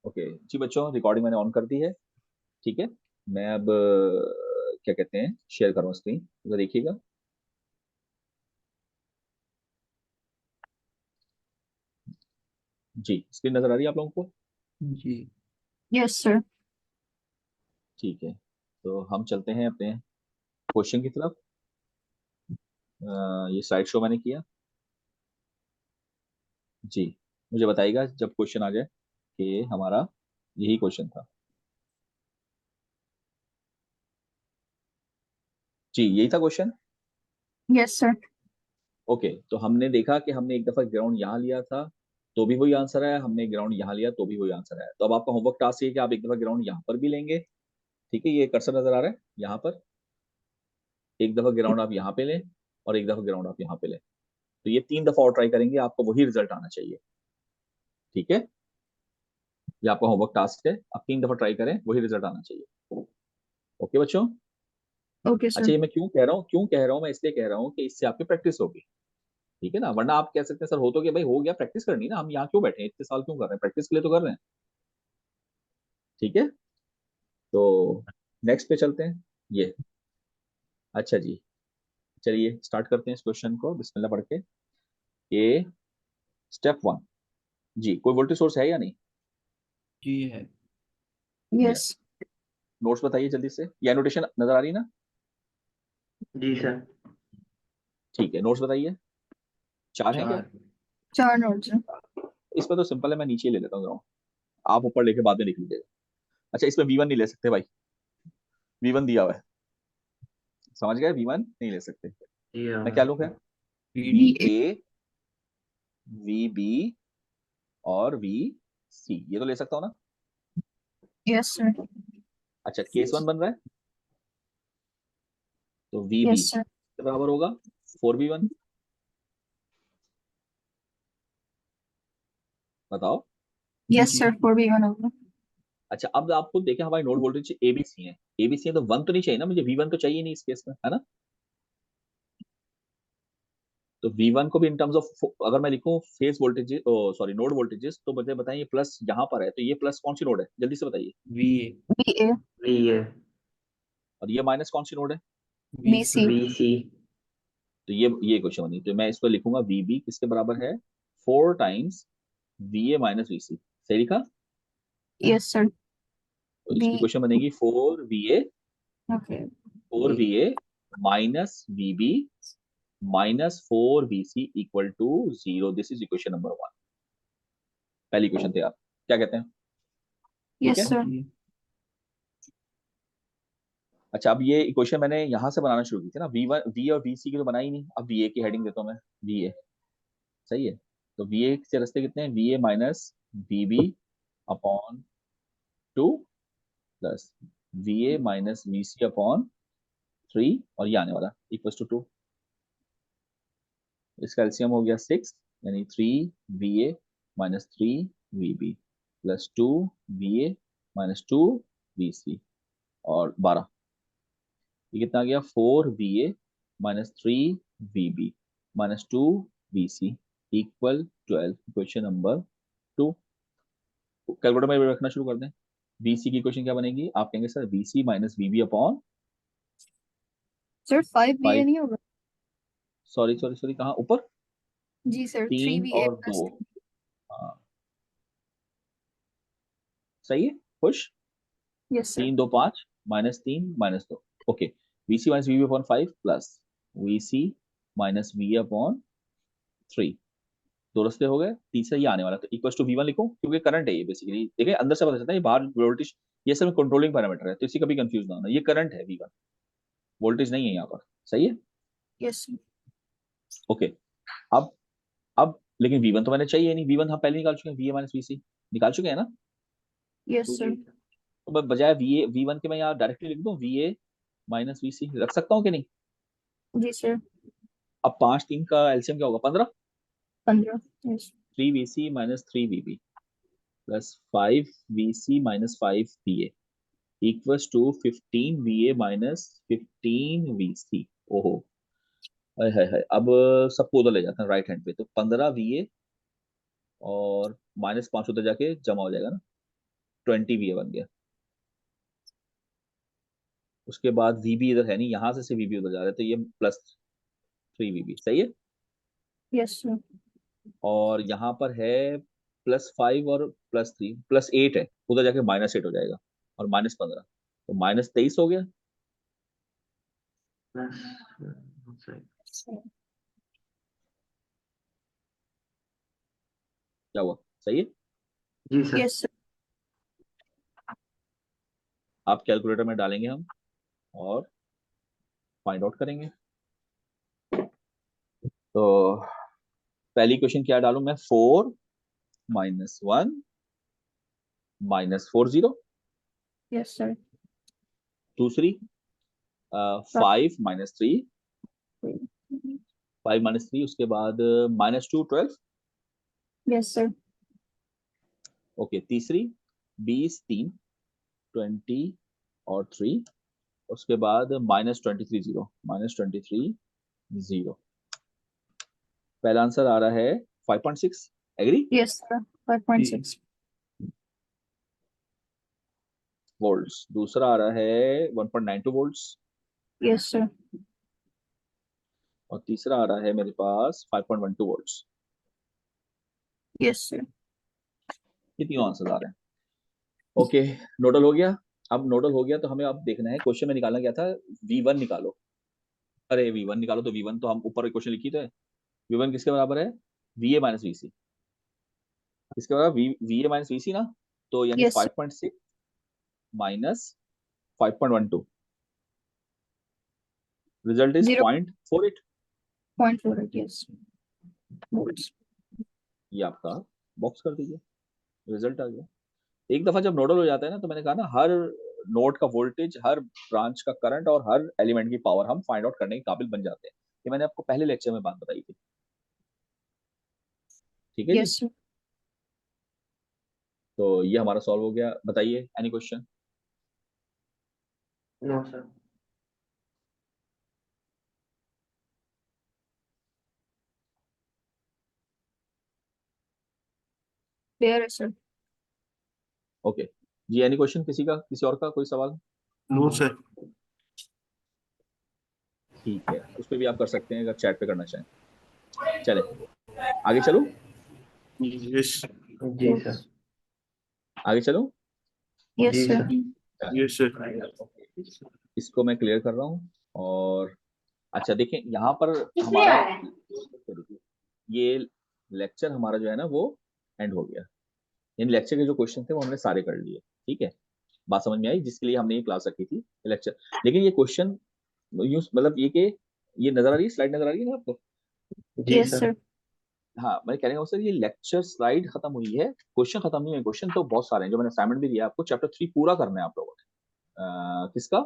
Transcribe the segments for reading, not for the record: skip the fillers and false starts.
Okay जी बच्चों, recording मैंने on कर दी है। ठीक है, मैं अब क्या कहते हैं, शेयर करूँ स्क्रीन, तो देखिएगा। जी, स्क्रीन नजर आ रही है आप लोगों को? जी। Yes sir. ठीक है, तो हम चलते हैं अपने क्वेश्चन की तरफ। ये स्लाइड शो मैंने किया। जी, मुझे बताइएगा जब क्वेश्चन आ जाए कि हमारा यही क्वेश्चन था। जी, यही था क्वेश्चन। Yes sir. ओके, तो हमने देखा कि हमने एक दफा ग्राउंड यहाँ लिया था तो भी वही आंसर आया, हमने ग्राउंड यहाँ लिया तो भी वही आंसर आया। तो अब आपका होमवर्क टास्क ये है कि आप एक दफा ग्राउंड यहाँ पर भी लेंगे। ठीक है, ये कर्सर नजर आ रहा है यहाँ पर। एक दफा ग्राउंड आप यहाँ पे लें और एक दफा ग्राउंड आप यहाँ पे लें। तो ये 3 दफा और ट्राई करेंगे, आपको वही रिजल्ट आना चाहिए। ठीक है, ये आपका होमवर्क टास्क है, आप 3 दफा ट्राई करें, वही रिजल्ट आना चाहिए। ओके बच्चों। ओके अच्छा, सर। ये मैं क्यों कह रहा हूँ, मैं इसलिए कह रहा हूँ कि इससे आपकी प्रैक्टिस होगी। ठीक है ना, वरना आप कह सकते हैं सर हो तो, कि भाई हो गया, प्रैक्टिस करनी ना, हम यहाँ क्यों बैठे हैं, इतने साल क्यों कर रहे हैं, प्रैक्टिस के लिए तो कर रहे हैं। ठीक है, तो नेक्स्ट पे चलते हैं। ये अच्छा जी, चलिए स्टार्ट करते हैं इस क्वेश्चन को बिस्मिल्लाह पढ़ के। ये स्टेप 1। जी, कोई वोल्टेज सोर्स है या नहीं? जी है। यस। यस। नोट्स बताइए जल्दी से, ये एनोटेशन नजर आ रही ना? जी सर। ठीक है, नोट्स बताइए। 4 है क्या? 4। 4 नोट्स हैं। इसमें तो सिंपल है, मैं नीचे ही ले लेता हूँ, आप ऊपर लेके बाद में लिख लीजिएगा। अच्छा, इसमें V1 नहीं ले सकते भाई, V1 दिया हुआ है, समझ गए, V1 नहीं ले सकते। जी मैं हाँ। क्या लूँ फिर? पीडी। VA। VA, VB और VC, ये तो ले सकता हूँ ना? Yes sir. अच्छा, केस 1 बन रहा है, तो VB यस सर। के बराबर होगा 4V1। बताओ। यस जी। सर 4V1 होगा। अच्छा, अब आप खुद देखें, हमारी नोड वोल्टेज ABC है, ABC है तो 1 तो नहीं चाहिए ना मुझे, V1 तो चाहिए नहीं इस केस में, है ना? तो V1 को भी इन टर्म्स ऑफ, अगर मैं लिखूं phase voltage, sorry node voltages, तो मुझे बताएं, ये प्लस यहाँ पर है, तो ये प्लस कौन सी नोड है, जल्दी से बताइए। वीए। VA। वी है। और ये माइनस कौन सी नोड है? वीसी। BC। वी सी। तो ये क्वेश्चन बनी, तो मैं इसको लिखूंगा VB किसके बराबर है, 4 टाइम्स VA माइनस VC। सही लिखा? Yes sir. तो B। इसकी क्वेश्चन बनेगी 4VA, okay. 4VA minus VB minus 4VC equal to 0। This is equation number 1। पहली क्वेश्चन थे आप, क्या कहते हैं? ठीक यस है। सर। जी। अच्छा, अब ये इक्वेशन मैंने यहाँ से बनाना शुरू की थी ना, V और VC की तो बनाई नहीं, अब VA की हेडिंग देता हूँ मैं, VA। सही है, तो VA से रस्ते कितने हैं, VA minus VB upon 2 plus VA minus VC upon 3, और ये आने वाला इक्वल टू 2। इसका एलसीएम हो गया 6, यानी 3VA minus 3VB plus 2VA minus 2VC और 12। ये कितना आ गया, 4VA minus 3VB minus 2VC equal 12। Question number 2। Calculator में रखना शुरू कर दें। VC की क्वेश्चन क्या बनेगी, आप कहेंगे sir VC minus VB upon sir 5VA 5। नहीं होगा? सॉरी सॉरी सॉरी, कहाँ ऊपर? जी सर 3 3VA और प्लस 2। हाँ, सही है, खुश। Yes sir. 3 2 5 -3 -2। Okay, VC minus VB upon 5 plus VC minus VA upon 3। दो रस्ते हो गए, तीसरा ये आने वाला, तो इक्वल टू V1 लिखो, क्योंकि करंट है ये बेसिकली, देखिए अंदर से पता चलता है, ये बाहर वोल्टेज, ये सब कंट्रोलिंग पैरामीटर है, तो इसी कभी कंफ्यूज ना होना, ये करंट है V1, वोल्टेज नहीं है यहाँ पर। सही है। Yes sir. ओके, अब लेकिन V1 तो मैंने चाहिए नहीं, V1 हम पहले निकाल चुके हैं, VA माइनस VC निकाल चुके हैं ना। यस जी सर। तो मैं बजाय V1 के मैं यहाँ डायरेक्टली लिख दूँ VA माइनस VC, रख सकता हूँ कि नहीं? जी सर। अब 5 3 का एलसीएम क्या होगा, 15। 15। Yes. 3VC minus 3VB plus 5VC minus 5VA equals to 15VA minus 15VC। ओहो, हाय हाय हाय, अब सबको उधर ले जाते हैं राइट हैंड पे, तो 15VA और -5 उधर जाके जमा हो जाएगा ना, 20 VA बन गया। उसके बाद VB इधर है नहीं, यहाँ से VB उधर जा रहा है, तो ये +3 VB सही है। Yes, sir. और यहाँ पर है +5 और +3 +8 है, उधर जाके -8 हो जाएगा और -15, तो -23 हो गया। Plus Sir. क्या हुआ, सही है। जी सर। Yes, sir. आप कैलकुलेटर में डालेंगे हम और फाइंड आउट करेंगे। तो पहली क्वेश्चन क्या डालूं मैं, 4 -1 -40। Yes, sir. दूसरी 5 -3 5 - 3, उसके बाद -2 12। Yes, sir. ओके, तीसरी 20 3 20 और 3, उसके बाद -23 0 -23 0। पहला आंसर आ रहा है 5.6, एग्री। Yes, sir. 5.6. वोल्ट्स। दूसरा आ रहा है 1.92 वोल्ट्स Yes, sir. और तीसरा आ रहा है मेरे पास 5.12 वोल्ट्स। Yes, sir. ये तीनों आंसर आ रहे हैं। ओके, नोडल हो गया। अब नोडल हो गया तो हमें अब देखना है, क्वेश्चन में निकालना क्या था, V1 निकालो। अरे V1 निकालो, तो V1 तो हम ऊपर क्वेश्चन लिखी तो है। V1 किसके बराबर है, VA - VC। किसके बराबर, VA - VC ना, तो यानी Yes, sir. 5.6 -5.12, result is 0.48। 0.48. Yes. Volts. ये आपका बॉक्स कर दीजिए, रिजल्ट आ गया। एक दफा जब नोडल हो जाता है ना, तो मैंने कहा ना, हर नोड का वोल्टेज, हर ब्रांच का करंट और हर एलिमेंट की पावर हम फाइंड आउट करने के काबिल बन जाते हैं। ये मैंने आपको पहले लेक्चर में बात बताई थी, ठीक है जी। Yes, sir. तो ये हमारा सॉल्व हो गया। बताइए, any question. No sir. Clear, sir. Okay जी, एनी क्वेश्चन किसी का, किसी और का कोई सवाल। No sir. ठीक है, उस पर भी आप कर सकते हैं अगर चैट पे करना चाहें। चले आगे चलो, यस जी सर। आगे चलो। Yes, जी sir. सर। Yes sir. इसको मैं क्लियर कर रहा हूँ। और अच्छा देखें, यहाँ पर हमारा ये लेक्चर हमारा जो है ना, वो एंड हो गया। इन लेक्चर के जो क्वेश्चन थे वो हमने सारे कर लिए, ठीक है। बात समझ में आई, जिसके लिए हमने ये क्लास रखी थी, लेक्चर। लेकिन ये क्वेश्चन यूं मतलब ये कि ये नजर आ रही है, स्लाइड नजर आ रही है ना आपको। जी Yes, सर। sir. हाँ, मैं कहने का सर, ये लेक्चर स्लाइड खत्म हुई है, क्वेश्चन खत्म नहीं हुए। क्वेश्चन तो बहुत सारे हैं, जो मैंने असाइनमेंट भी दिया आपको। चैप्टर 3 पूरा करना है आप लोगों ने। किसका,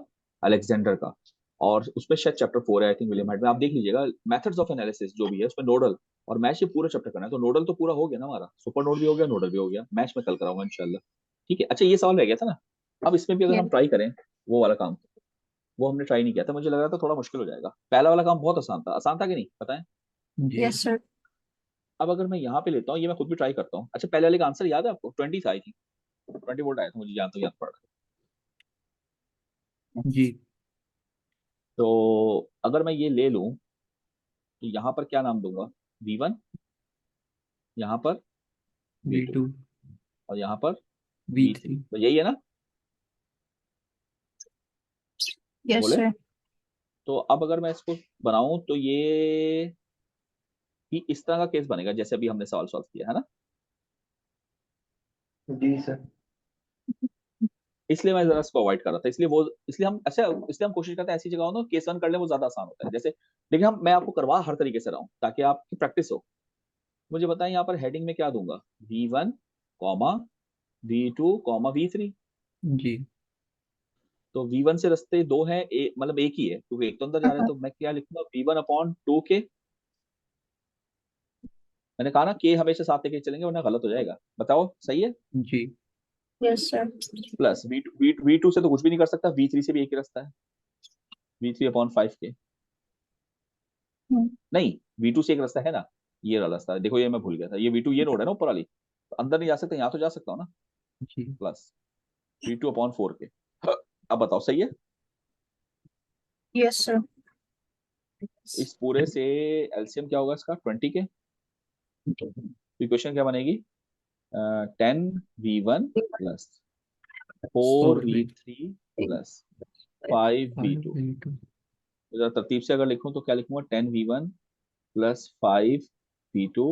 अलेक्जेंडर का। और उसमें शायद चैप्टर 4 है, आई थिंक, विलियम हाइट में। आप देख लीजिएगा, मेथड्स ऑफ एनालिसिस जो भी है उसमें नोडल और मैच, ये पूरा चैप्टर करना है। तो नोडल तो पूरा हो गया ना हमारा, सुपर नोड भी हो गया, नोडल भी हो गया, मैच में कल कराऊंगा इंशाल्लाह। ठीक है। अच्छा, ये सवाल रह गया था ना, अब इसमें भी अगर हम Yes. ट्राई करें वो वाला काम, वो हमने ट्राई नहीं किया था, मुझे लग रहा था थोड़ा मुश्किल हो जाएगा। पहला वाला काम बहुत आसान था कि नहीं, बताएं। जी Yes, sir. अब अगर मैं यहाँ पे लेता हूँ, ये मैं खुद भी ट्राई करता हूँ। अच्छा, पहले वाले का आंसर याद है आपको, 20 था आई थिंक, 20 वोल्ट आया था, मुझे याद तो याद पड़ रहा है। जी तो अगर मैं ये ले लूं, तो यहाँ पर क्या नाम दूंगा, V1, यहाँ पर V2 V2 और यहाँ पर V3, V3 तो यही है ना, Yes, बोले। sir. तो अब अगर मैं इसको बनाऊं, तो ये इस तरह का केस बनेगा जैसे अभी हमने सवाल सॉल्व किया है ना। जी सर। इसलिए मैं जरा इसको अवॉइड कर रहा था, इसलिए हम कोशिश करते हैं ऐसी जगह हो ना, केस 1 कर ले, वो ज्यादा आसान होता है। जैसे देखिए, मैं आपको करवा हर तरीके से रहा हूँ ताकि आपकी प्रैक्टिस हो। मुझे बताएं, यहाँ पर हेडिंग में क्या दूंगा, V1 comma V2 comma V3। जी तो V1 से रास्ते दो हैं, मतलब एक ही है, क्योंकि एक तो अंदर जा रहा है। तो मैं क्या लिखूंगा, V1/2K। मैंने कहा ना, K हमेशा साथ लेके चलेंगे वरना गलत हो जाएगा। बताओ, सही है। जी Yes, sir. प्लस V2 से तो कुछ भी नहीं कर सकता, V3 से भी एक ही रास्ता है, V3/5K। Hmm. नहीं, V2 से एक रास्ता है ना, ये वाला रास्ता। देखो, ये मैं भूल गया था, ये V2 ये नोड है ना ऊपर वाली, तो अंदर नहीं जा सकते, यहाँ तो जा सकता हूँ ना, जी प्लस V2/4 के। अब बताओ सही है? Yes, sir. इस पूरे से एलसीएम क्या होगा इसका 20 के, इक्वेशन क्या बनेगी 10V1 plus 4V3 plus 5V2। जरा तरतीब से अगर लिखूं तो क्या लिखूंगा 10V1 plus 5V2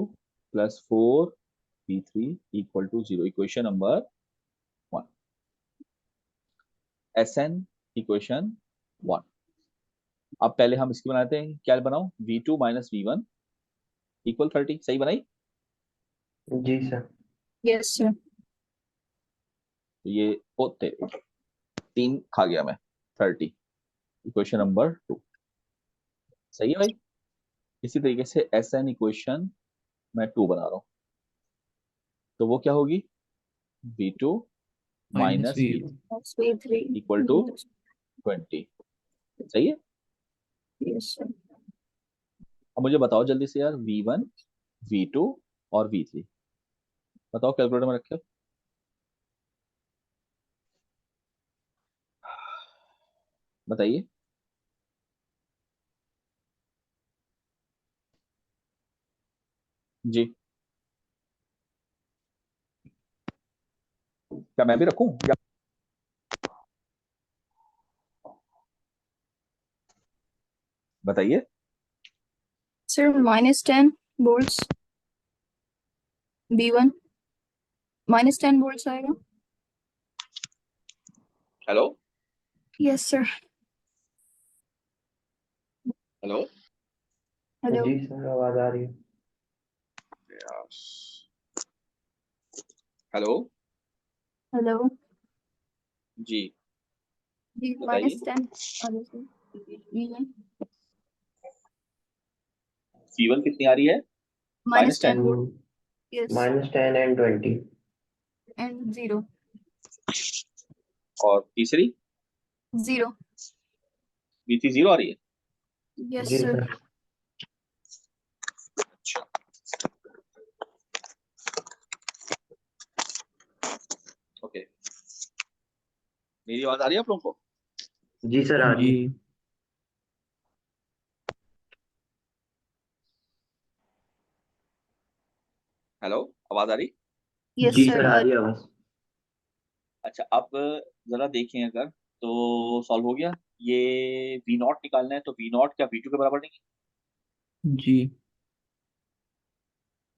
plus 4V3 equal to 0, equation number 1, SN equation 1। अब पहले हम इसकी बनाते हैं, क्या बनाओ V2 माइनस V1 इक्वल 30, सही बनाई? जी सर। Yes, sir. तो ये होते 3 खा गया मैं 30, इक्वेशन नंबर 2, सही है भाई। इसी तरीके से SN इक्वेशन मैं 2 बना रहा हूं, तो वो क्या होगी V2 minus V3 That's V3. Equal to 20, सही है। Yes, sir. अब मुझे बताओ जल्दी से यार V1 V2 और V3 बताओ, कैलकुलेटर में रखे। बताइए। जी, क्या मैं भी रखूं या बताइए। Sir, minus 10 volts. B1 minus 10 volts आएगा. Hello Yes, sir. Hello Hello. जी सर, आवाज आ रही है। Hello Hello. जी जी बताइए। minus 10 obviously. B1 C1 कितनी आ रही है minus 10 -10 volt. Yes. -10 and 20। And 0. और तीसरी 0. V3 0 आ रही है। Yes, जी sir. सर। ओके, मेरी आवाज आ रही है आप लोगों को? जी सर, आ रही है। जी हेलो, आवाज आ रही? Yes, जी sir. सर, आ रही है आवाज। अच्छा, अब जरा देखें अगर, तो सॉल्व हो गया। ये V0 निकालना है, तो V0 क्या V2 के बराबर नहीं जी है?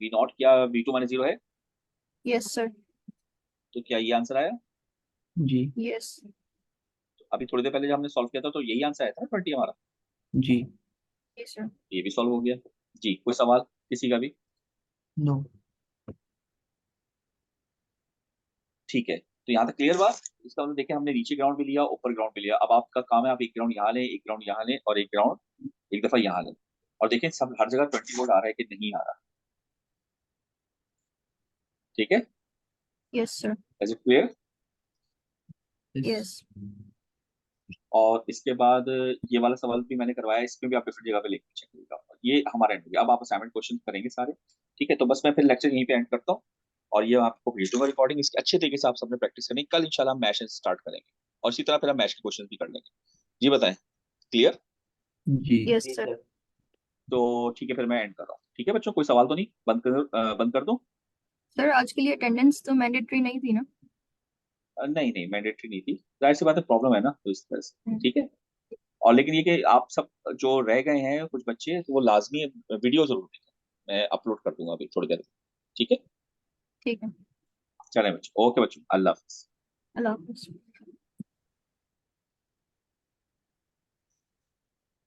V0 क्या V2 माइनस 0 है? Yes, sir. तो क्या ये आंसर आया? जी Yes. तो अभी थोड़ी देर पहले जब हमने सॉल्व किया था तो यही आंसर आया था ना 20 हमारा। जी Yes, sir. ये भी सॉल्व हो गया। जी, कोई सवाल किसी का भी? नो ठीक है, तो यहाँ तक क्लियर बात। इसका मतलब देखिए, हमने नीचे ग्राउंड भी लिया, ऊपर ग्राउंड भी लिया। अब आपका काम है, आप एक ग्राउंड यहाँ लें, एक ग्राउंड यहाँ लें और एक ग्राउंड एक दफा यहाँ लें, और देखें सब हर जगह 20 वोल्ट आ रहा है कि नहीं आ रहा। ठीक है, Yes, sir. Is it clear? Yes. और इसके बाद ये वाला सवाल भी मैंने करवाया, इसमें भी आप डिफरेंट जगह पे लिख चेक करिएगा। ये हमारा एंड हो गया। अब आप असाइनमेंट क्वेश्चन करेंगे सारे। ठीक है, तो बस मैं फिर लेक्चर यहीं पे एंड करता हूँ, और ये आपको भेज दूंगा रिकॉर्डिंग। इसकी अच्छे तरीके से आप सबने प्रैक्टिस करनी। कल इंशाल्लाह हम मैच स्टार्ट करेंगे, और इसी तरह फिर हम मैच के क्वेश्चन भी कर लेंगे। जी बताएं, क्लियर? जी Yes, जी sir. सर। तो ठीक है, फिर मैं एंड कर रहा हूँ। ठीक है बच्चों, कोई सवाल तो नहीं? बंद कर दूं? सर आज के लिए अटेंडेंस तो मैंडेटरी नहीं थी ना? नहीं नहीं, मैंडेटरी नहीं थी। जाहिर सी बात है, प्रॉब्लम है ना, तो इस तरह से। ठीक है, और लेकिन ये कि आप सब जो रह गए हैं कुछ बच्चे, तो वो लाजमी वीडियो जरूर देखें। मैं अपलोड कर दूंगा अभी थोड़ी देर में। ठीक है, ठीक है. चलें बच्चों, ओके बच्चों, अल्लाह हाफिज। अल्लाह हाफिज.